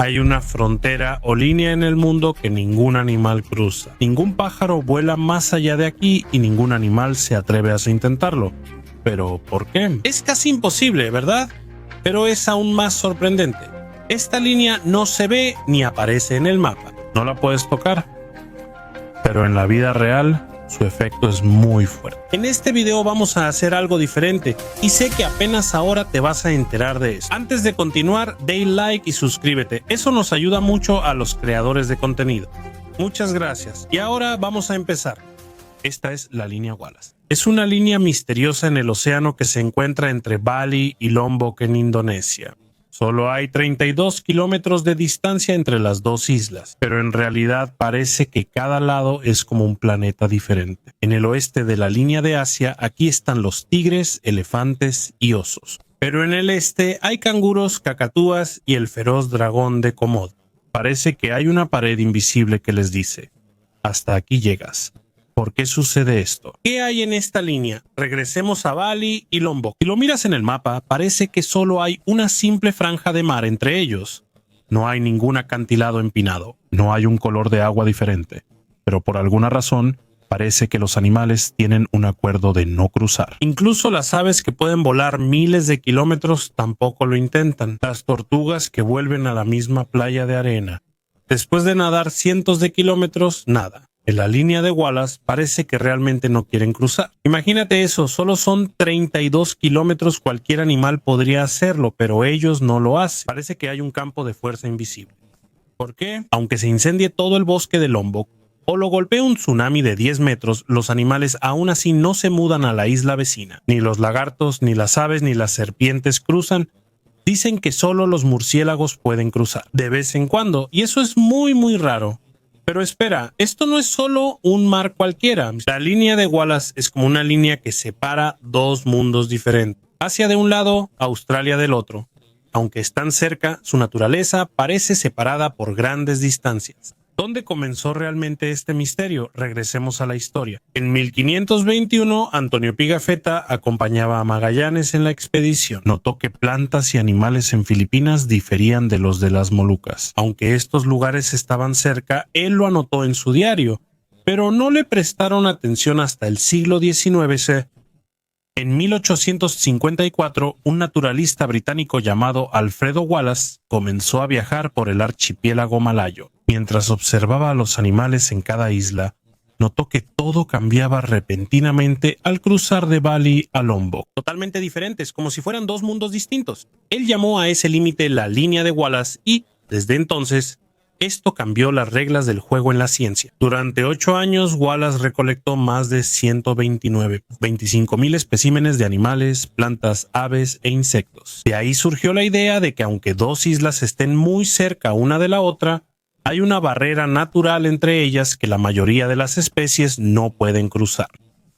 Hay una frontera o línea en el mundo que ningún animal cruza. Ningún pájaro vuela más allá de aquí y ningún animal se atreve a intentarlo. ¿Pero por qué? Es casi imposible, ¿verdad? Pero es aún más sorprendente. Esta línea no se ve ni aparece en el mapa. No la puedes tocar. Pero en la vida real, su efecto es muy fuerte. En este video vamos a hacer algo diferente y sé que apenas ahora te vas a enterar de eso. Antes de continuar, dale like y suscríbete. Eso nos ayuda mucho a los creadores de contenido. Muchas gracias. Y ahora vamos a empezar. Esta es la línea Wallace. Es una línea misteriosa en el océano que se encuentra entre Bali y Lombok en Indonesia. Solo hay 32 kilómetros de distancia entre las dos islas, pero en realidad parece que cada lado es como un planeta diferente. En el oeste de la línea de Asia, aquí están los tigres, elefantes y osos. Pero en el este hay canguros, cacatúas y el feroz dragón de Komodo. Parece que hay una pared invisible que les dice: hasta aquí llegas. ¿Por qué sucede esto? ¿Qué hay en esta línea? Regresemos a Bali y Lombok. Si lo miras en el mapa, parece que solo hay una simple franja de mar entre ellos. No hay ningún acantilado empinado, no hay un color de agua diferente, pero por alguna razón parece que los animales tienen un acuerdo de no cruzar. Incluso las aves que pueden volar miles de kilómetros tampoco lo intentan. Las tortugas que vuelven a la misma playa de arena. Después de nadar cientos de kilómetros, nada. En la línea de Wallace parece que realmente no quieren cruzar. Imagínate eso, solo son 32 kilómetros, cualquier animal podría hacerlo, pero ellos no lo hacen. Parece que hay un campo de fuerza invisible. ¿Por qué? Aunque se incendie todo el bosque de Lombok o lo golpee un tsunami de 10 metros, los animales aún así no se mudan a la isla vecina. Ni los lagartos, ni las aves, ni las serpientes cruzan. Dicen que solo los murciélagos pueden cruzar, de vez en cuando, y eso es muy raro. Pero espera, esto no es solo un mar cualquiera. La línea de Wallace es como una línea que separa dos mundos diferentes. Asia de un lado, Australia del otro. Aunque están cerca, su naturaleza parece separada por grandes distancias. ¿Dónde comenzó realmente este misterio? Regresemos a la historia. En 1521, Antonio Pigafetta acompañaba a Magallanes en la expedición. Notó que plantas y animales en Filipinas diferían de los de las Molucas. Aunque estos lugares estaban cerca, él lo anotó en su diario, pero no le prestaron atención hasta el siglo XIX. En 1854, un naturalista británico llamado Alfredo Wallace comenzó a viajar por el archipiélago malayo. Mientras observaba a los animales en cada isla, notó que todo cambiaba repentinamente al cruzar de Bali a Lombok. Totalmente diferentes, como si fueran dos mundos distintos. Él llamó a ese límite la línea de Wallace y, desde entonces, esto cambió las reglas del juego en la ciencia. Durante 8 años, Wallace recolectó más de 25,000 especímenes de animales, plantas, aves e insectos. De ahí surgió la idea de que aunque dos islas estén muy cerca una de la otra, hay una barrera natural entre ellas que la mayoría de las especies no pueden cruzar.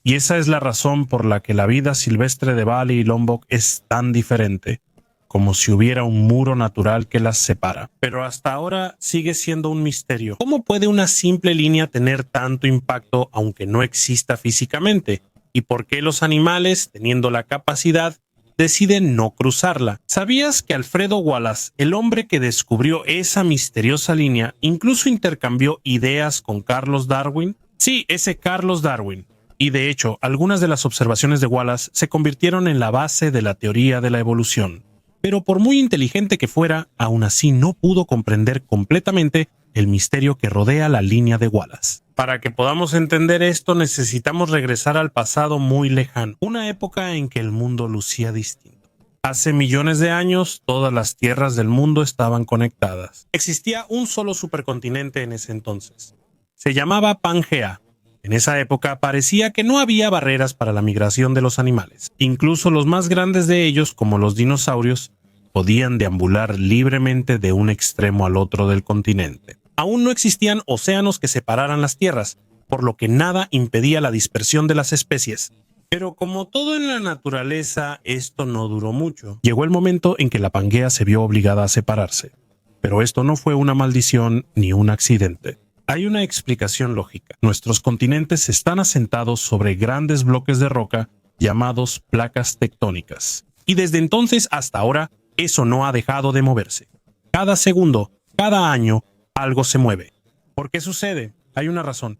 Y esa es la razón por la que la vida silvestre de Bali y Lombok es tan diferente, como si hubiera un muro natural que las separa. Pero hasta ahora sigue siendo un misterio. ¿Cómo puede una simple línea tener tanto impacto aunque no exista físicamente? ¿Y por qué los animales, teniendo la capacidad, deciden no cruzarla? ¿Sabías que Alfredo Wallace, el hombre que descubrió esa misteriosa línea, incluso intercambió ideas con Carlos Darwin? Sí, ese Carlos Darwin. Y de hecho, algunas de las observaciones de Wallace se convirtieron en la base de la teoría de la evolución. Pero por muy inteligente que fuera, aún así no pudo comprender completamente el misterio que rodea la línea de Wallace. Para que podamos entender esto, necesitamos regresar al pasado muy lejano, una época en que el mundo lucía distinto. Hace millones de años, todas las tierras del mundo estaban conectadas. Existía un solo supercontinente en ese entonces. Se llamaba Pangea. En esa época parecía que no había barreras para la migración de los animales. Incluso los más grandes de ellos, como los dinosaurios, podían deambular libremente de un extremo al otro del continente. Aún no existían océanos que separaran las tierras, por lo que nada impedía la dispersión de las especies. Pero como todo en la naturaleza, esto no duró mucho. Llegó el momento en que la Pangea se vio obligada a separarse. Pero esto no fue una maldición ni un accidente. Hay una explicación lógica. Nuestros continentes están asentados sobre grandes bloques de roca llamados placas tectónicas. Y desde entonces hasta ahora, eso no ha dejado de moverse. Cada segundo, cada año algo se mueve. ¿Por qué sucede? Hay una razón.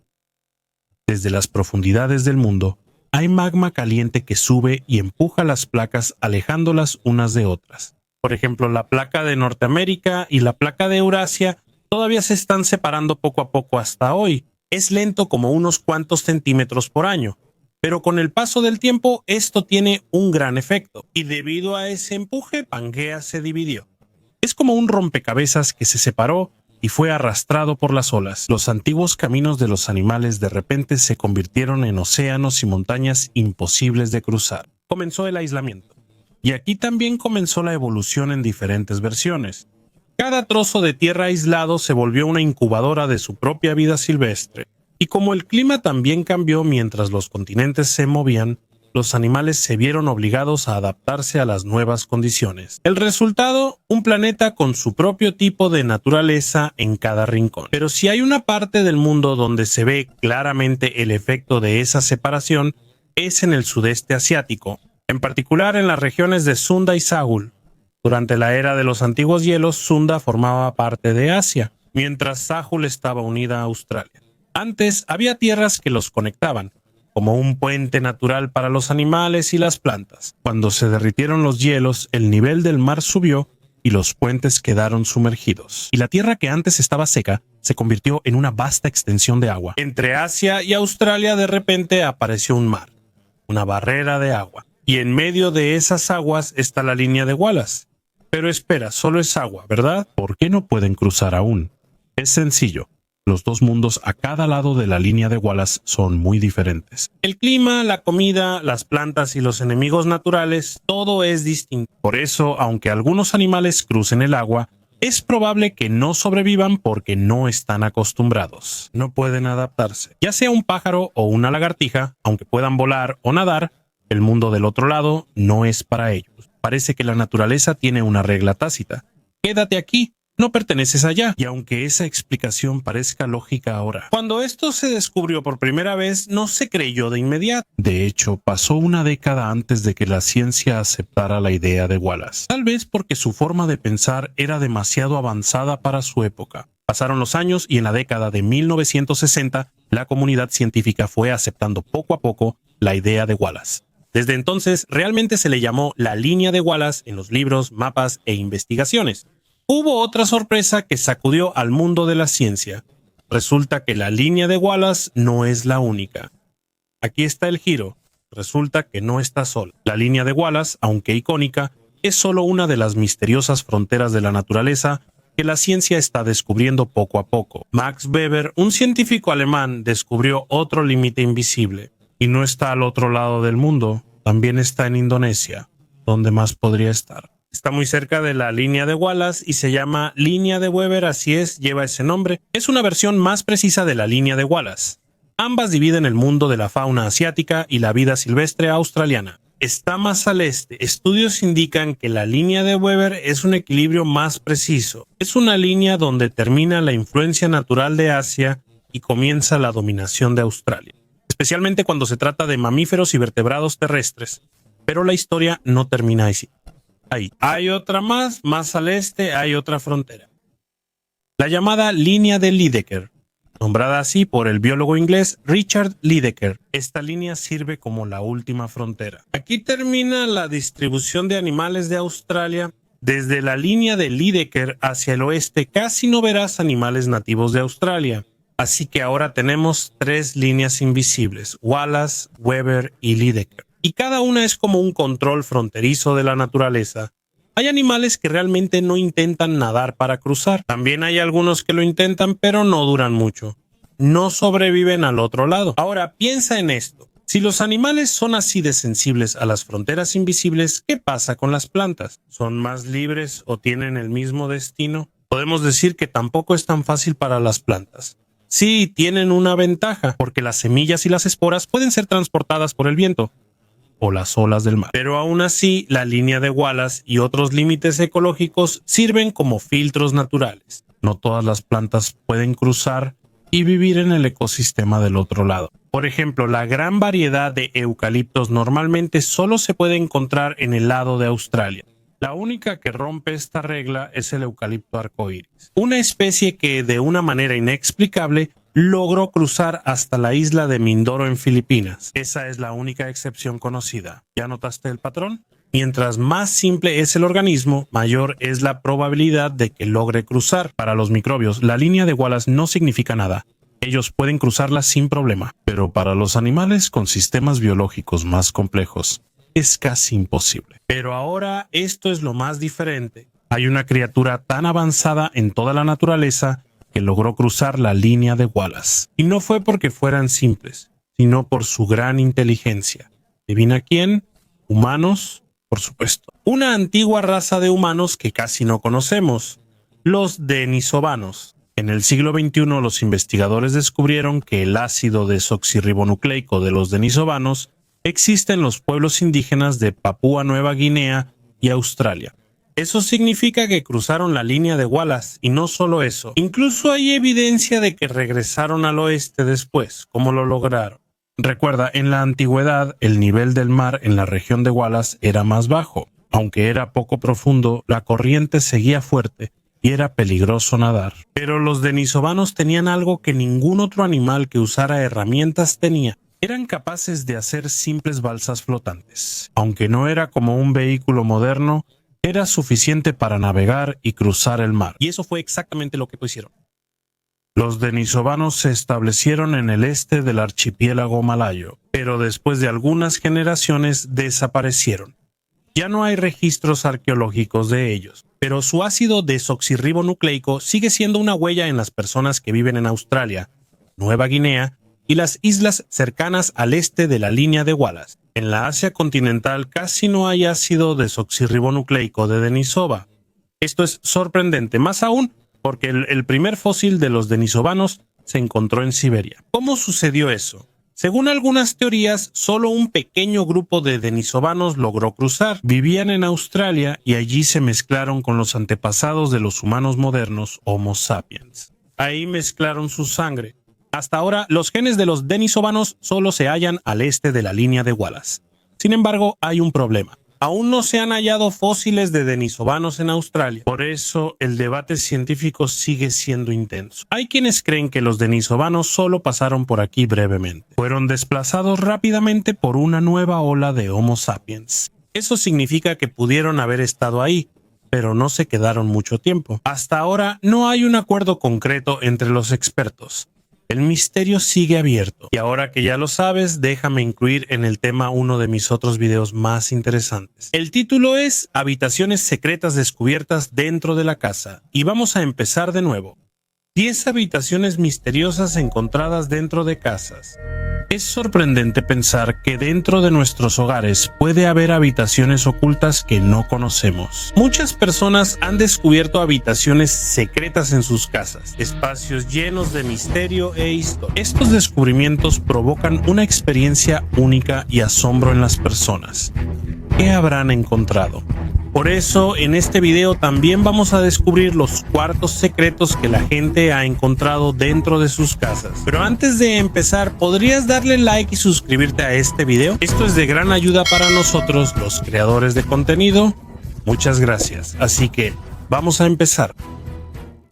Desde las profundidades del mundo, hay magma caliente que sube y empuja las placas alejándolas unas de otras. Por ejemplo, la placa de Norteamérica y la placa de Eurasia todavía se están separando poco a poco hasta hoy. Es lento como unos cuantos centímetros por año, pero con el paso del tiempo esto tiene un gran efecto, y debido a ese empuje, Pangea se dividió. Es como un rompecabezas que se separó y fue arrastrado por las olas. Los antiguos caminos de los animales de repente se convirtieron en océanos y montañas imposibles de cruzar. Comenzó el aislamiento. Y aquí también comenzó la evolución en diferentes versiones. Cada trozo de tierra aislado se volvió una incubadora de su propia vida silvestre. Y como el clima también cambió mientras los continentes se movían, los animales se vieron obligados a adaptarse a las nuevas condiciones. El resultado, un planeta con su propio tipo de naturaleza en cada rincón. Pero si hay una parte del mundo donde se ve claramente el efecto de esa separación, es en el sudeste asiático, en particular en las regiones de Sunda y Sahul. Durante la era de los antiguos hielos, Sunda formaba parte de Asia, mientras Sahul estaba unida a Australia. Antes había tierras que los conectaban, como un puente natural para los animales y las plantas. Cuando se derritieron los hielos, el nivel del mar subió y los puentes quedaron sumergidos. Y la tierra que antes estaba seca se convirtió en una vasta extensión de agua. Entre Asia y Australia de repente apareció un mar, una barrera de agua. Y en medio de esas aguas está la línea de Wallace. Pero espera, solo es agua, ¿verdad? ¿Por qué no pueden cruzar aún? Es sencillo. Los dos mundos a cada lado de la línea de Wallace son muy diferentes. El clima, la comida, las plantas y los enemigos naturales, todo es distinto. Por eso, aunque algunos animales crucen el agua, es probable que no sobrevivan porque no están acostumbrados. No pueden adaptarse. Ya sea un pájaro o una lagartija, aunque puedan volar o nadar, el mundo del otro lado no es para ellos. Parece que la naturaleza tiene una regla tácita. Quédate aquí. No perteneces allá, y aunque esa explicación parezca lógica ahora, cuando esto se descubrió por primera vez, no se creyó de inmediato. De hecho, pasó una década antes de que la ciencia aceptara la idea de Wallace, tal vez porque su forma de pensar era demasiado avanzada para su época. Pasaron los años y en la década de 1960, la comunidad científica fue aceptando poco a poco la idea de Wallace. Desde entonces, realmente se le llamó la línea de Wallace en los libros, mapas e investigaciones. Hubo otra sorpresa que sacudió al mundo de la ciencia. Resulta que la línea de Wallace no es la única. Aquí está el giro. Resulta que no está sola. La línea de Wallace, aunque icónica, es solo una de las misteriosas fronteras de la naturaleza que la ciencia está descubriendo poco a poco. Max Weber, un científico alemán, descubrió otro límite invisible. Y no está al otro lado del mundo, también está en Indonesia. ¿Dónde más podría estar? Está muy cerca de la línea de Wallace y se llama línea de Weber, así es, lleva ese nombre. Es una versión más precisa de la línea de Wallace. Ambas dividen el mundo de la fauna asiática y la vida silvestre australiana. Está más al este. Estudios indican que la línea de Weber es un equilibrio más preciso. Es una línea donde termina la influencia natural de Asia y comienza la dominación de Australia, especialmente cuando se trata de mamíferos y vertebrados terrestres. Pero la historia no termina ahí. Hay otra más al este hay otra frontera. La llamada línea de Lydekker, nombrada así por el biólogo inglés Richard Lydekker. Esta línea sirve como la última frontera. Aquí termina la distribución de animales de Australia. Desde la línea de Lydekker hacia el oeste casi no verás animales nativos de Australia. Así que ahora tenemos 3 líneas invisibles, Wallace, Weber y Lydekker. Y cada una es como un control fronterizo de la naturaleza. Hay animales que realmente no intentan nadar para cruzar. También hay algunos que lo intentan, pero no duran mucho. No sobreviven al otro lado. Ahora, piensa en esto. Si los animales son así de sensibles a las fronteras invisibles, ¿qué pasa con las plantas? ¿Son más libres o tienen el mismo destino? Podemos decir que tampoco es tan fácil para las plantas. Sí, tienen una ventaja, porque las semillas y las esporas pueden ser transportadas por el viento o las olas del mar. Pero aún así, la línea de Wallace y otros límites ecológicos sirven como filtros naturales. No todas las plantas pueden cruzar y vivir en el ecosistema del otro lado. Por ejemplo, la gran variedad de eucaliptos normalmente solo se puede encontrar en el lado de Australia. La única que rompe esta regla es el eucalipto arcoíris, una especie que de una manera inexplicable logró cruzar hasta la isla de Mindoro en Filipinas. Esa es la única excepción conocida. ¿Ya notaste el patrón? Mientras más simple es el organismo, mayor es la probabilidad de que logre cruzar. Para los microbios, la línea de Wallace no significa nada. Ellos pueden cruzarla sin problema, pero para los animales con sistemas biológicos más complejos, es casi imposible. Pero ahora esto es lo más diferente. Hay una criatura tan avanzada en toda la naturaleza que logró cruzar la línea de Wallace. Y no fue porque fueran simples, sino por su gran inteligencia. ¿Adivina quién? Humanos, por supuesto. Una antigua raza de humanos que casi no conocemos, los denisovanos. En el siglo XXI los investigadores descubrieron que el ácido desoxirribonucleico de los denisovanos existe en los pueblos indígenas de Papúa Nueva Guinea y Australia. Eso significa que cruzaron la línea de Wallace, y no solo eso. Incluso hay evidencia de que regresaron al oeste después. ¿Cómo lo lograron? Recuerda, en la antigüedad el nivel del mar en la región de Wallace era más bajo. Aunque era poco profundo, la corriente seguía fuerte y era peligroso nadar. Pero los denisovanos tenían algo que ningún otro animal que usara herramientas tenía. Eran capaces de hacer simples balsas flotantes. Aunque no era como un vehículo moderno, era suficiente para navegar y cruzar el mar. Y eso fue exactamente lo que hicieron. Los denisovanos se establecieron en el este del archipiélago malayo, pero después de algunas generaciones desaparecieron. Ya no hay registros arqueológicos de ellos, pero su ácido desoxirribonucleico sigue siendo una huella en las personas que viven en Australia, Nueva Guinea y las islas cercanas al este de la línea de Wallace. En la Asia continental casi no hay ácido desoxirribonucleico de Denisova. Esto es sorprendente, más aún porque el primer fósil de los denisovanos se encontró en Siberia. ¿Cómo sucedió eso? Según algunas teorías, solo un pequeño grupo de denisovanos logró cruzar. Vivían en Australia y allí se mezclaron con los antepasados de los humanos modernos, Homo sapiens. Ahí mezclaron su sangre. Hasta ahora, los genes de los denisovanos solo se hallan al este de la línea de Wallace. Sin embargo, hay un problema. Aún no se han hallado fósiles de denisovanos en Australia. Por eso, el debate científico sigue siendo intenso. Hay quienes creen que los denisovanos solo pasaron por aquí brevemente. Fueron desplazados rápidamente por una nueva ola de Homo sapiens. Eso significa que pudieron haber estado ahí, pero no se quedaron mucho tiempo. Hasta ahora, no hay un acuerdo concreto entre los expertos. El misterio sigue abierto. Y ahora que ya lo sabes, déjame incluir en el tema uno de mis otros videos más interesantes. El título es Habitaciones secretas descubiertas dentro de la casa. Y vamos a empezar de nuevo. 10 habitaciones misteriosas encontradas dentro de casas. Es sorprendente pensar que dentro de nuestros hogares puede haber habitaciones ocultas que no conocemos. Muchas personas han descubierto habitaciones secretas en sus casas, espacios llenos de misterio e historia. Estos descubrimientos provocan una experiencia única y asombro en las personas. ¿Qué habrán encontrado? Por eso, en este video también vamos a descubrir los cuartos secretos que la gente ha encontrado dentro de sus casas. Pero antes de empezar, ¿podrías darle like y suscribirte a este video? Esto es de gran ayuda para nosotros, los creadores de contenido. Muchas gracias. Así que, vamos a empezar.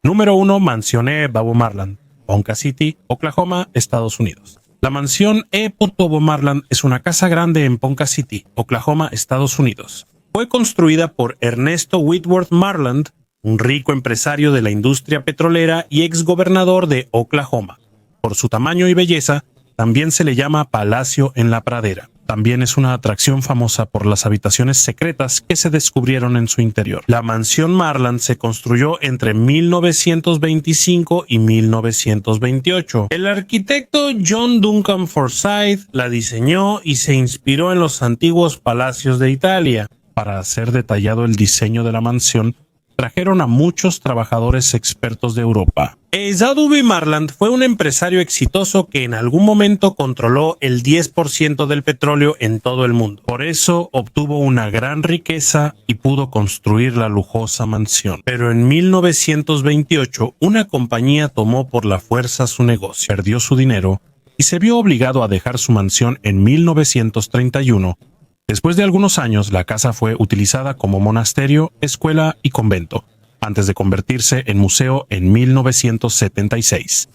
Número 1. Mansión E. Beaumarland, Ponca City, Oklahoma, Estados Unidos. La mansión E. Beaumarland es una casa grande en Ponca City, Oklahoma, Estados Unidos. Fue construida por Ernesto Whitworth Marland, un rico empresario de la industria petrolera y exgobernador de Oklahoma. Por su tamaño y belleza, también se le llama Palacio en la Pradera. También es una atracción famosa por las habitaciones secretas que se descubrieron en su interior. La mansión Marland se construyó entre 1925 y 1928. El arquitecto John Duncan Forsyth la diseñó y se inspiró en los antiguos palacios de Italia. Para hacer detallado el diseño de la mansión, trajeron a muchos trabajadores expertos de Europa. W. Marland fue un empresario exitoso que en algún momento controló el 10% del petróleo en todo el mundo. Por eso obtuvo una gran riqueza y pudo construir la lujosa mansión. Pero en 1928, una compañía tomó por la fuerza su negocio, perdió su dinero y se vio obligado a dejar su mansión en 1931. Después de algunos años, la casa fue utilizada como monasterio, escuela y convento, antes de convertirse en museo en 1976.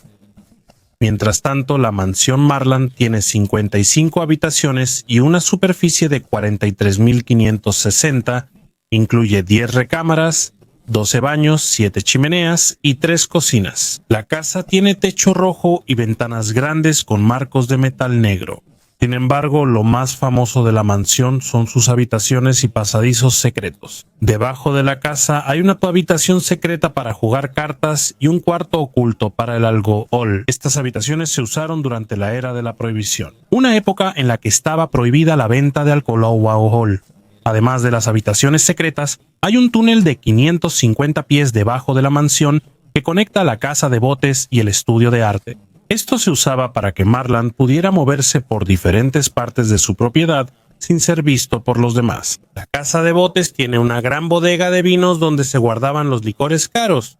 Mientras tanto, la mansión Marland tiene 55 habitaciones y una superficie de 43.560, incluye 10 recámaras, 12 baños, 7 chimeneas y 3 cocinas. La casa tiene techo rojo y ventanas grandes con marcos de metal negro. Sin embargo, lo más famoso de la mansión son sus habitaciones y pasadizos secretos. Debajo de la casa hay una habitación secreta para jugar cartas y un cuarto oculto para el alcohol. Estas habitaciones se usaron durante la era de la prohibición, una época en la que estaba prohibida la venta de alcohol. Además de las habitaciones secretas, hay un túnel de 550 pies debajo de la mansión que conecta la casa de botes y el estudio de arte. Esto se usaba para que Marland pudiera moverse por diferentes partes de su propiedad sin ser visto por los demás. La casa de botes tiene una gran bodega de vinos donde se guardaban los licores caros.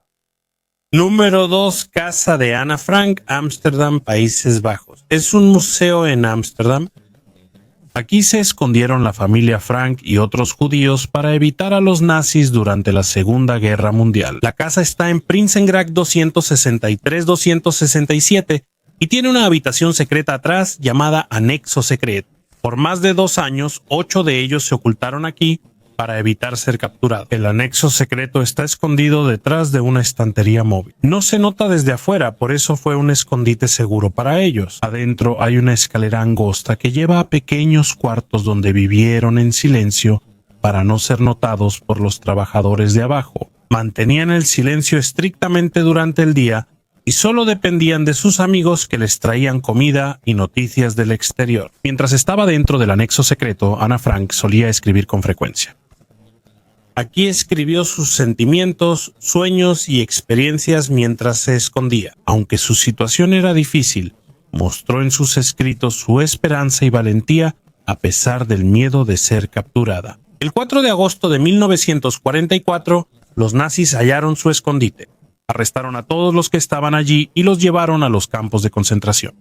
Número 2. Casa de Ana Frank, Ámsterdam, Países Bajos. Es un museo en Ámsterdam. Aquí se escondieron la familia Frank y otros judíos para evitar a los nazis durante la Segunda Guerra Mundial. La casa está en Prinsengracht 263-267 y tiene una habitación secreta atrás llamada Anexo Secret. Por más de 2 años, 8 de ellos se ocultaron aquí para evitar ser capturados. El anexo secreto está escondido detrás de una estantería móvil. No se nota desde afuera, por eso fue un escondite seguro para ellos. Adentro hay una escalera angosta que lleva a pequeños cuartos donde vivieron en silencio para no ser notados por los trabajadores de abajo. Mantenían el silencio estrictamente durante el día y solo dependían de sus amigos que les traían comida y noticias del exterior. Mientras estaba dentro del anexo secreto, Ana Frank solía escribir con frecuencia. Aquí escribió sus sentimientos, sueños y experiencias mientras se escondía. Aunque su situación era difícil, mostró en sus escritos su esperanza y valentía a pesar del miedo de ser capturada. El 4 de agosto de 1944, los nazis hallaron su escondite. Arrestaron a todos los que estaban allí y los llevaron a los campos de concentración.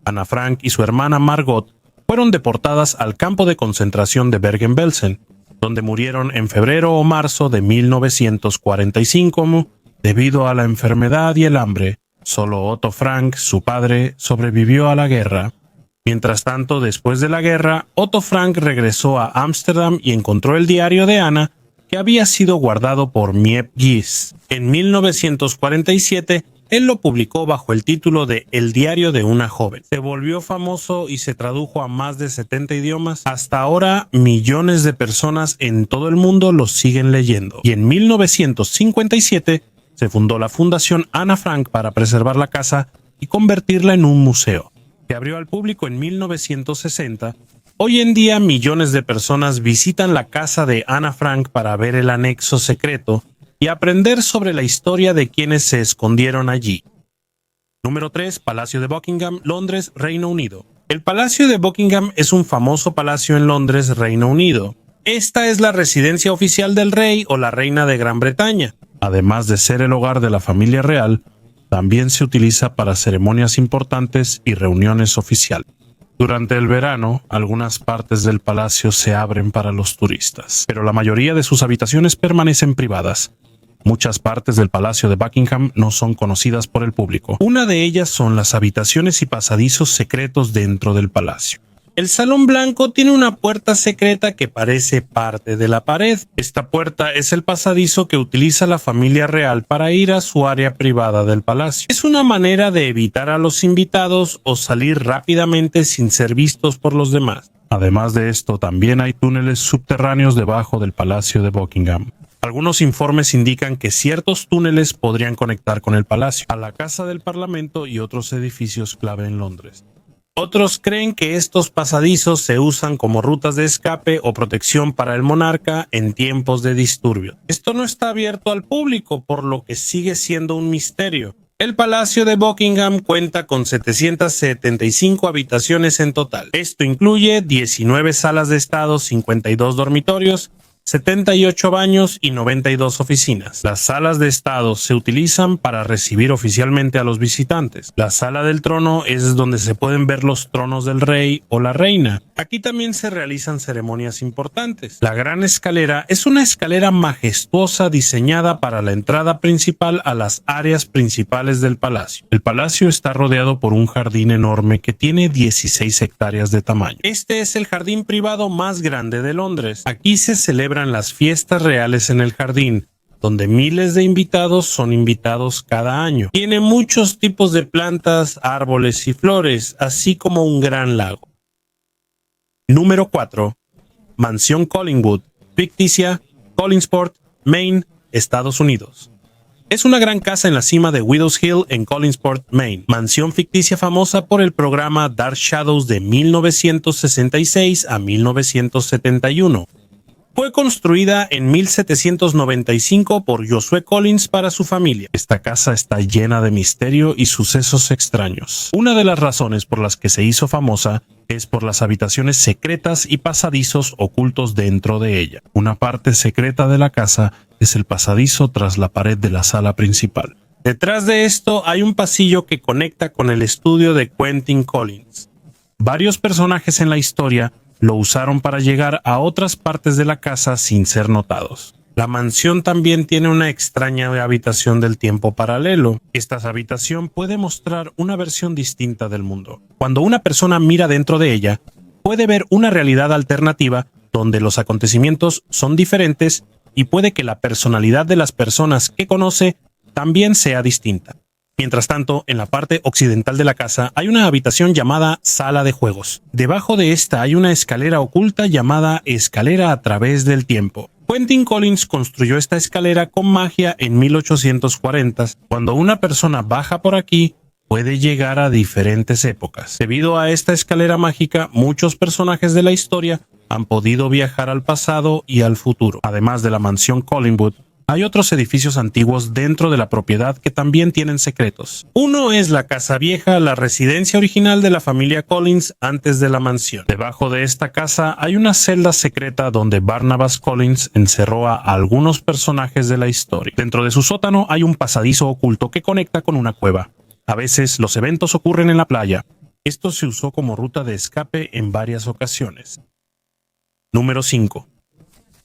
Ana Frank y su hermana Margot fueron deportadas al campo de concentración de Bergen-Belsen, donde murieron en febrero o marzo de 1945 debido a la enfermedad y el hambre. Solo Otto Frank, su padre, sobrevivió a la guerra. Mientras tanto, después de la guerra, Otto Frank regresó a Ámsterdam y encontró el diario de Ana, que había sido guardado por Miep Gies. En 1947, él lo publicó bajo el título de El diario de una joven. Se volvió famoso y se tradujo a más de 70 idiomas. Hasta ahora, millones de personas en todo el mundo lo siguen leyendo. Y en 1957, se fundó la Fundación Ana Frank para preservar la casa y convertirla en un museo. Se abrió al público en 1960. Hoy en día, millones de personas visitan la casa de Ana Frank para ver el anexo secreto y aprender sobre la historia de quienes se escondieron allí. Número 3. Palacio de Buckingham, Londres, Reino Unido. El Palacio de Buckingham es un famoso palacio en Londres, Reino Unido. Esta es la residencia oficial del rey o la reina de Gran Bretaña. Además de ser el hogar de la familia real, también se utiliza para ceremonias importantes y reuniones oficiales. Durante el verano, algunas partes del palacio se abren para los turistas, pero la mayoría de sus habitaciones permanecen privadas. Muchas partes del Palacio de Buckingham no son conocidas por el público. Una de ellas son las habitaciones y pasadizos secretos dentro del palacio. El Salón Blanco tiene una puerta secreta que parece parte de la pared. Esta puerta es el pasadizo que utiliza la familia real para ir a su área privada del palacio. Es una manera de evitar a los invitados o salir rápidamente sin ser vistos por los demás. Además de esto, también hay túneles subterráneos debajo del Palacio de Buckingham. Algunos informes indican que ciertos túneles podrían conectar con el palacio, a la Casa del Parlamento y otros edificios clave en Londres. Otros creen que estos pasadizos se usan como rutas de escape o protección para el monarca en tiempos de disturbios. Esto no está abierto al público, por lo que sigue siendo un misterio. El Palacio de Buckingham cuenta con 775 habitaciones en total. Esto incluye 19 salas de estado, 52 dormitorios 78 baños y 92 oficinas. Las salas de estado se utilizan para recibir oficialmente a los visitantes. La sala del trono es donde se pueden ver los tronos del rey o la reina. Aquí también se realizan ceremonias importantes. La gran escalera es una escalera majestuosa diseñada para la entrada principal a las áreas principales del palacio. El palacio está rodeado por un jardín enorme que tiene 16 hectáreas de tamaño. Este es el jardín privado más grande de Londres. Aquí se celebran las fiestas reales en el jardín, donde miles de invitados son invitados cada año. Tiene muchos tipos de plantas, árboles y flores, así como un gran lago. Número 4. Mansión Collingwood, ficticia, Collingsport, Maine, Estados Unidos. Es una gran casa en la cima de Widows Hill en Collingsport, Maine. Mansión ficticia famosa por el programa Dark Shadows de 1966 a 1971. Fue construida en 1795 por Josué Collins para su familia. Esta casa está llena de misterio y sucesos extraños. Una de las razones por las que se hizo famosa es por las habitaciones secretas y pasadizos ocultos dentro de ella. Una parte secreta de la casa es el pasadizo tras la pared de la sala principal. Detrás de esto hay un pasillo que conecta con el estudio de Quentin Collins. Varios personajes en la historia lo usaron para llegar a otras partes de la casa sin ser notados. La mansión también tiene una extraña habitación del tiempo paralelo. Esta habitación puede mostrar una versión distinta del mundo. Cuando una persona mira dentro de ella, puede ver una realidad alternativa donde los acontecimientos son diferentes y puede que la personalidad de las personas que conoce también sea distinta. Mientras tanto, en la parte occidental de la casa hay una habitación llamada Sala de Juegos. Debajo de esta hay una escalera oculta llamada Escalera a través del tiempo. Quentin Collins construyó esta escalera con magia en 1840. Cuando una persona baja por aquí, puede llegar a diferentes épocas. Debido a esta escalera mágica, muchos personajes de la historia han podido viajar al pasado y al futuro. Además de la mansión Collingwood, hay otros edificios antiguos dentro de la propiedad que también tienen secretos. Uno es la Casa Vieja, la residencia original de la familia Collins antes de la mansión. Debajo de esta casa hay una celda secreta donde Barnabas Collins encerró a algunos personajes de la historia. Dentro de su sótano hay un pasadizo oculto que conecta con una cueva. A veces los eventos ocurren en la playa. Esto se usó como ruta de escape en varias ocasiones. Número 5.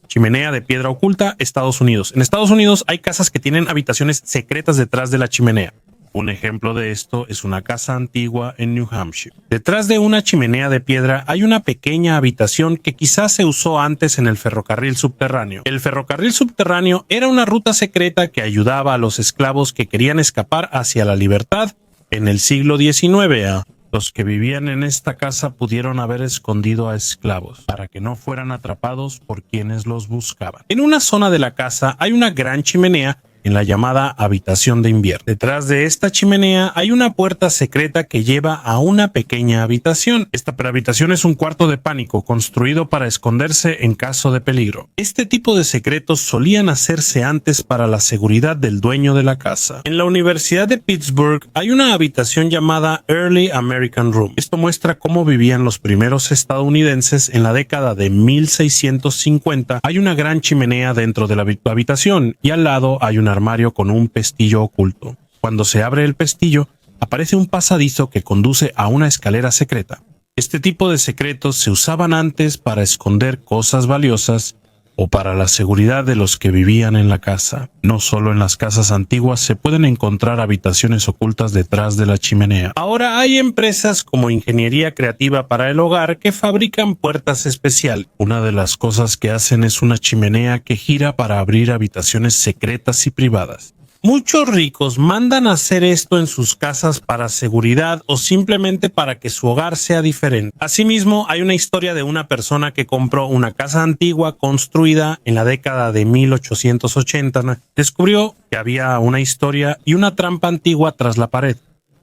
Chimenea de piedra oculta, Estados Unidos. En Estados Unidos hay casas que tienen habitaciones secretas detrás de la chimenea. Un ejemplo de esto es una casa antigua en New Hampshire. Detrás de una chimenea de piedra hay una pequeña habitación que quizás se usó antes en el ferrocarril subterráneo. El ferrocarril subterráneo era una ruta secreta que ayudaba a los esclavos que querían escapar hacia la libertad en el siglo XIX. Los que vivían en esta casa pudieron haber escondido a esclavos para que no fueran atrapados por quienes los buscaban. En una zona de la casa hay una gran chimenea en la llamada habitación de invierno. Detrás de esta chimenea hay una puerta secreta que lleva a una pequeña habitación. Esta habitación es un cuarto de pánico construido para esconderse en caso de peligro. Este tipo de secretos solían hacerse antes para la seguridad del dueño de la casa. En la Universidad de Pittsburgh hay una habitación llamada Early American Room. Esto muestra cómo vivían los primeros estadounidenses en la década de 1650. Hay una gran chimenea dentro de la habitación y al lado hay un armario con un pestillo oculto. Cuando se abre el pestillo, aparece un pasadizo que conduce a una escalera secreta. Este tipo de secretos se usaban antes para esconder cosas valiosas o para la seguridad de los que vivían en la casa. No solo en las casas antiguas se pueden encontrar habitaciones ocultas detrás de la chimenea. Ahora hay empresas como Ingeniería Creativa para el Hogar que fabrican puertas especiales. Una de las cosas que hacen es una chimenea que gira para abrir habitaciones secretas y privadas. Muchos ricos mandan a hacer esto en sus casas para seguridad o simplemente para que su hogar sea diferente. Asimismo, hay una historia de una persona que compró una casa antigua construida en la década de 1880. Descubrió que había una historia y una trampa antigua tras la pared.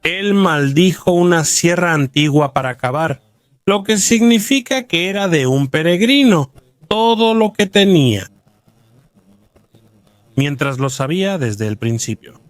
Él maldijo una sierra antigua para cavar, lo que significa que era de un peregrino, todo lo que tenía, mientras lo sabía desde el principio.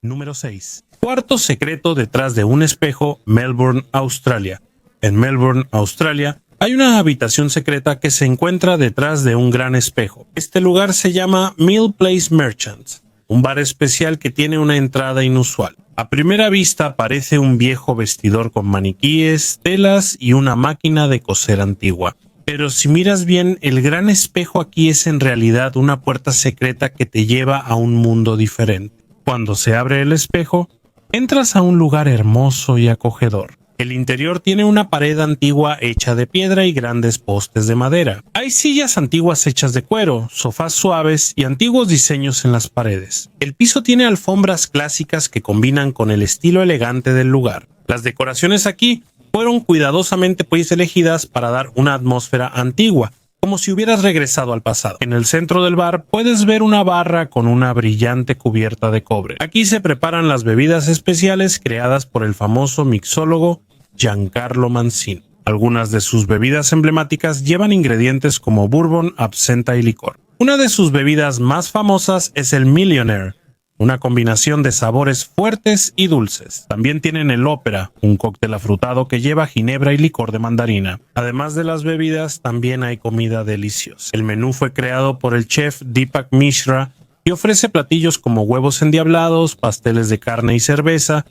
Número 6. Cuarto secreto detrás de un espejo, Melbourne, Australia. En Melbourne, Australia, Hay una habitación secreta que se encuentra detrás de un gran espejo. Este lugar se llama Mill Place Merchants, un bar especial que tiene una entrada inusual. A primera vista parece un viejo vestidor con maniquíes, telas y una máquina de coser antigua. Pero si miras bien, el gran espejo aquí es en realidad una puerta secreta que te lleva a un mundo diferente. Cuando se abre el espejo, entras a un lugar hermoso y acogedor. El interior tiene una pared antigua hecha de piedra y grandes postes de madera. Hay sillas antiguas hechas de cuero, sofás suaves y antiguos diseños en las paredes. El piso tiene alfombras clásicas que combinan con el estilo elegante del lugar. Las decoraciones aquí fueron cuidadosamente elegidas para dar una atmósfera antigua, como si hubieras regresado al pasado. En el centro del bar puedes ver una barra con una brillante cubierta de cobre. Aquí se preparan las bebidas especiales creadas por el famoso mixólogo Giancarlo Mancini. Algunas de sus bebidas emblemáticas llevan ingredientes como bourbon, absenta y licor. Una de sus bebidas más famosas es el Millionaire, una combinación de sabores fuertes y dulces. También tienen el Ópera, un cóctel afrutado que lleva ginebra y licor de mandarina. Además de las bebidas, también hay comida deliciosa. El menú fue creado por el chef Deepak Mishra y ofrece platillos como huevos endiablados, pasteles de carne y cerveza,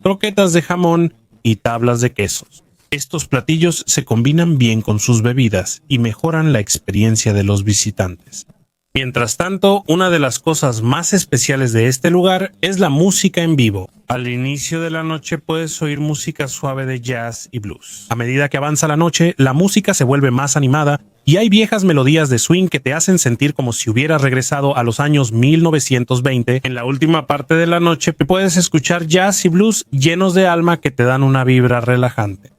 croquetas de jamón y tablas de quesos. Estos platillos se combinan bien con sus bebidas y mejoran la experiencia de los visitantes. Mientras tanto, una de las cosas más especiales de este lugar es la música en vivo. Al inicio de la noche puedes oír música suave de jazz y blues. A medida que avanza la noche, la música se vuelve más animada y hay viejas melodías de swing que te hacen sentir como si hubieras regresado a los años 1920. En la última parte de la noche puedes escuchar jazz y blues llenos de alma que te dan una vibra relajante.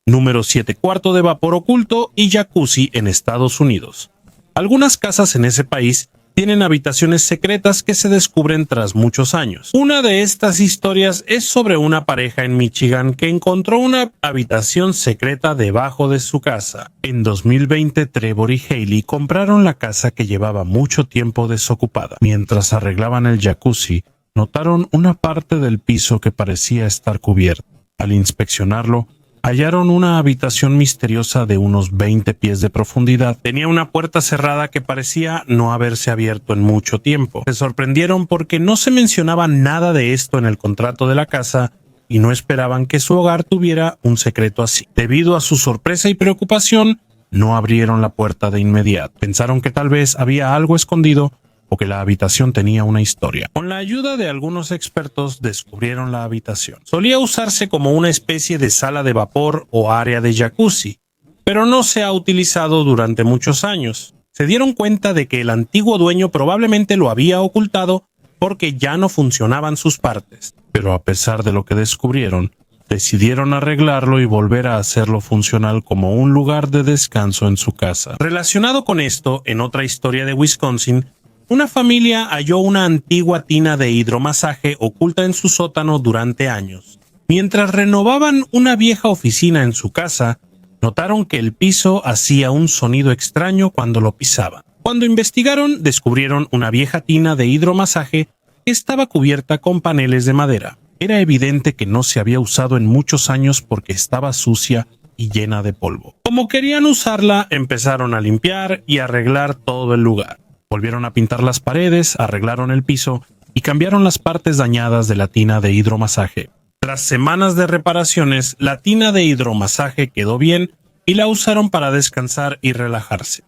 Número 7. Cuarto de vapor oculto y jacuzzi en Estados Unidos. Algunas casas en ese país tienen habitaciones secretas que se descubren tras muchos años. Una de estas historias es sobre una pareja en Michigan que encontró una habitación secreta debajo de su casa. En 2020, Trevor y Hailey compraron la casa que llevaba mucho tiempo desocupada. Mientras arreglaban el jacuzzi, notaron una parte del piso que parecía estar cubierta. Al inspeccionarlo, hallaron una habitación misteriosa de unos 20 pies de profundidad. Tenía una puerta cerrada que parecía no haberse abierto en mucho tiempo. Se sorprendieron porque no se mencionaba nada de esto en el contrato de la casa y no esperaban que su hogar tuviera un secreto así. Debido a su sorpresa y preocupación, no abrieron la puerta de inmediato. Pensaron que tal vez había algo escondido o que la habitación tenía una historia. Con la ayuda de algunos expertos descubrieron la habitación. Solía usarse como una especie de sala de vapor o área de jacuzzi, pero no se ha utilizado durante muchos años. Se dieron cuenta de que el antiguo dueño probablemente lo había ocultado porque ya no funcionaban sus partes. Pero a pesar de lo que descubrieron, decidieron arreglarlo y volver a hacerlo funcional como un lugar de descanso en su casa. Relacionado con esto, en otra historia de Wisconsin, una familia halló una antigua tina de hidromasaje oculta en su sótano durante años. Mientras renovaban una vieja oficina en su casa, notaron que el piso hacía un sonido extraño cuando lo pisaban. Cuando investigaron, descubrieron una vieja tina de hidromasaje que estaba cubierta con paneles de madera. Era evidente que no se había usado en muchos años porque estaba sucia y llena de polvo. Como querían usarla, empezaron a limpiar y arreglar todo el lugar. Volvieron a pintar las paredes, arreglaron el piso y cambiaron las partes dañadas de la tina de hidromasaje. Tras semanas de reparaciones, la tina de hidromasaje quedó bien y la usaron para descansar y relajarse.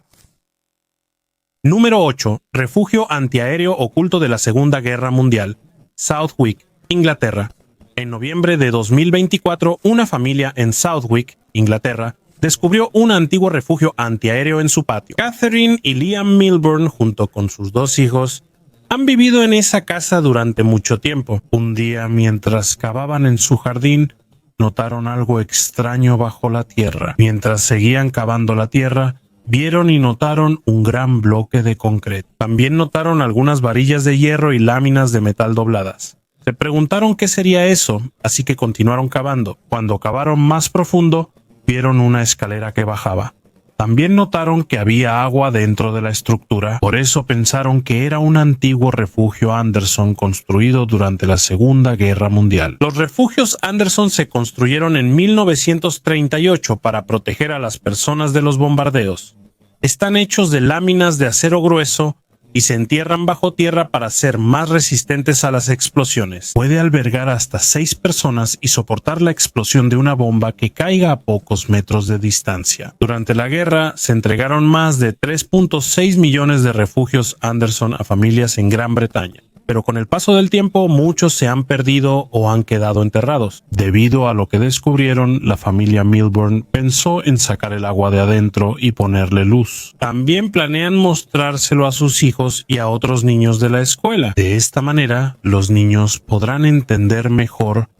Número 8. Refugio antiaéreo oculto de la Segunda Guerra Mundial. Southwick, Inglaterra. En noviembre de 2024, una familia en Southwick, Inglaterra, descubrió un antiguo refugio antiaéreo en su patio. Catherine y Liam Milburn, junto con sus 2 hijos, han vivido en esa casa durante mucho tiempo. Un día, mientras cavaban en su jardín, notaron algo extraño bajo la tierra. Mientras seguían cavando la tierra, vieron y notaron un gran bloque de concreto. También notaron algunas varillas de hierro y láminas de metal dobladas. Se preguntaron qué sería eso, así que continuaron cavando. Cuando cavaron más profundo, vieron una escalera que bajaba. También notaron que había agua dentro de la estructura, por eso pensaron que era un antiguo refugio Anderson construido durante la Segunda Guerra Mundial. Los refugios Anderson se construyeron en 1938 para proteger a las personas de los bombardeos. Están hechos de láminas de acero grueso y se entierran bajo tierra para ser más resistentes a las explosiones. Puede albergar hasta 6 personas y soportar la explosión de una bomba que caiga a pocos metros de distancia. Durante la guerra, se entregaron más de 3.6 millones de refugios Anderson a familias en Gran Bretaña. Pero con el paso del tiempo muchos se han perdido o han quedado enterrados. Debido a lo que descubrieron, la familia Milburn pensó en sacar el agua de adentro y ponerle luz. También planean mostrárselo a sus hijos y a otros niños de la escuela. De esta manera, los niños podrán entender mejor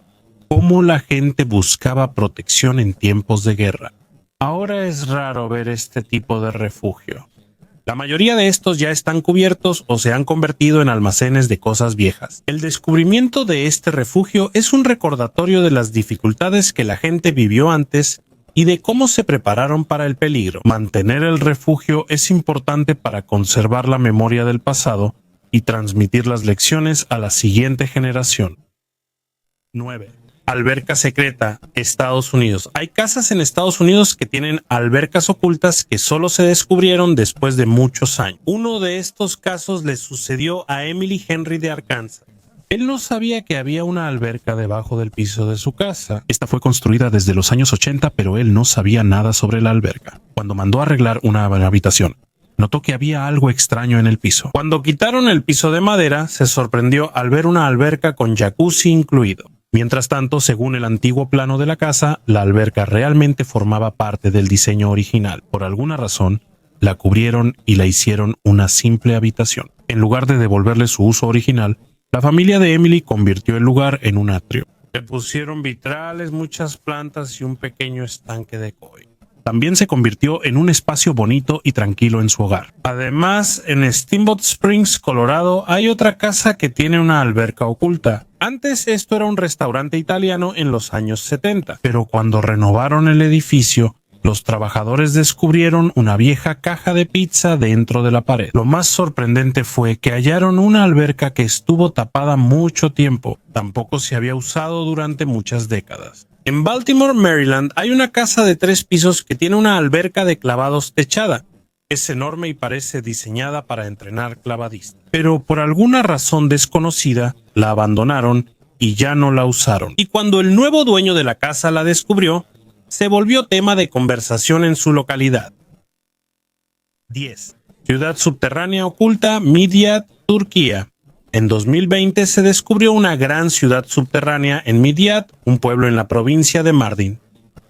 cómo la gente buscaba protección en tiempos de guerra. Ahora es raro ver este tipo de refugio. La mayoría de estos ya están cubiertos o se han convertido en almacenes de cosas viejas. El descubrimiento de este refugio es un recordatorio de las dificultades que la gente vivió antes y de cómo se prepararon para el peligro. Mantener el refugio es importante para conservar la memoria del pasado y transmitir las lecciones a la siguiente generación. 9. Alberca secreta, Estados Unidos. Hay casas en Estados Unidos que tienen albercas ocultas que solo se descubrieron después de muchos años. Uno de estos casos le sucedió a Emily Henry de Arkansas. Él no sabía que había una alberca debajo del piso de su casa. Esta fue construida desde los años 80, pero él no sabía nada sobre la alberca. Cuando mandó a arreglar una habitación, notó que había algo extraño en el piso. Cuando quitaron el piso de madera, se sorprendió al ver una alberca con jacuzzi incluido. Mientras tanto, según el antiguo plano de la casa, la alberca realmente formaba parte del diseño original. Por alguna razón, la cubrieron y la hicieron una simple habitación. En lugar de devolverle su uso original, la familia de Emily convirtió el lugar en un atrio. Le pusieron vitrales, muchas plantas y un pequeño estanque de koi. También se convirtió en un espacio bonito y tranquilo en su hogar. Además, en Steamboat Springs, Colorado, hay otra casa que tiene una alberca oculta. Antes esto era un restaurante italiano en los años 70, pero cuando renovaron el edificio, los trabajadores descubrieron una vieja caja de pizza dentro de la pared. Lo más sorprendente fue que hallaron una alberca que estuvo tapada mucho tiempo. Tampoco se había usado durante muchas décadas. En Baltimore, Maryland, hay una casa de 3 pisos que tiene una alberca de clavados techada. Es enorme y parece diseñada para entrenar clavadistas. Pero por alguna razón desconocida, la abandonaron y ya no la usaron. Y cuando el nuevo dueño de la casa la descubrió, se volvió tema de conversación en su localidad. 10. Ciudad subterránea oculta, Midyat, Turquía. En 2020 se descubrió una gran ciudad subterránea en Midyat, un pueblo en la provincia de Mardin,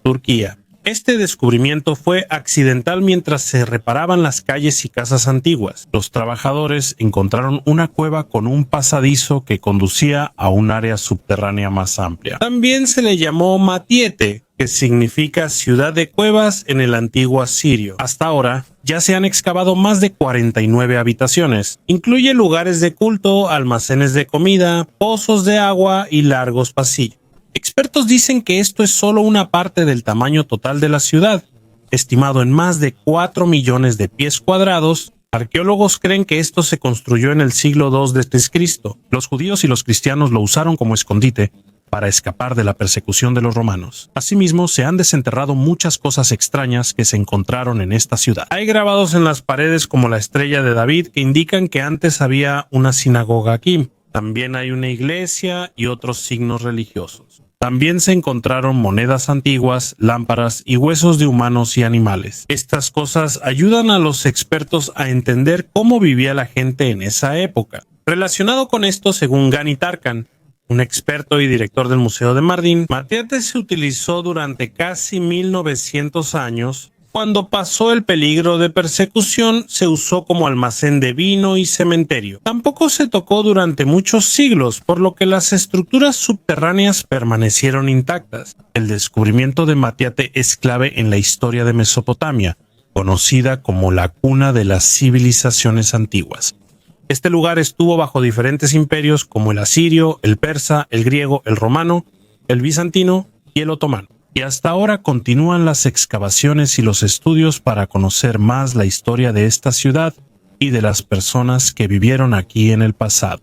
Turquía. Este descubrimiento fue accidental mientras se reparaban las calles y casas antiguas. Los trabajadores encontraron una cueva con un pasadizo que conducía a un área subterránea más amplia. También se le llamó Matiete, que significa ciudad de cuevas en el antiguo asirio. Hasta ahora, ya se han excavado más de 49 habitaciones. Incluye lugares de culto, almacenes de comida, pozos de agua y largos pasillos. Expertos dicen que esto es solo una parte del tamaño total de la ciudad, estimado en más de 4 millones de pies cuadrados. Arqueólogos creen que esto se construyó en el siglo II d.C. Los judíos y los cristianos lo usaron como escondite para escapar de la persecución de los romanos. Asimismo, se han desenterrado muchas cosas extrañas que se encontraron en esta ciudad. Hay grabados en las paredes como la estrella de David que indican que antes había una sinagoga aquí. También hay una iglesia y otros signos religiosos. También se encontraron monedas antiguas, lámparas y huesos de humanos y animales. Estas cosas ayudan a los expertos a entender cómo vivía la gente en esa época. Relacionado con esto, según Gani Tarkan, un experto y director del Museo de Mardin, Matiete se utilizó durante casi 1900 años. Cuando pasó el peligro de persecución, se usó como almacén de vino y cementerio. Tampoco se tocó durante muchos siglos, por lo que las estructuras subterráneas permanecieron intactas. El descubrimiento de Matiate es clave en la historia de Mesopotamia, conocida como la cuna de las civilizaciones antiguas. Este lugar estuvo bajo diferentes imperios como el asirio, el persa, el griego, el romano, el bizantino y el otomano. Y hasta ahora continúan las excavaciones y los estudios para conocer más la historia de esta ciudad y de las personas que vivieron aquí en el pasado.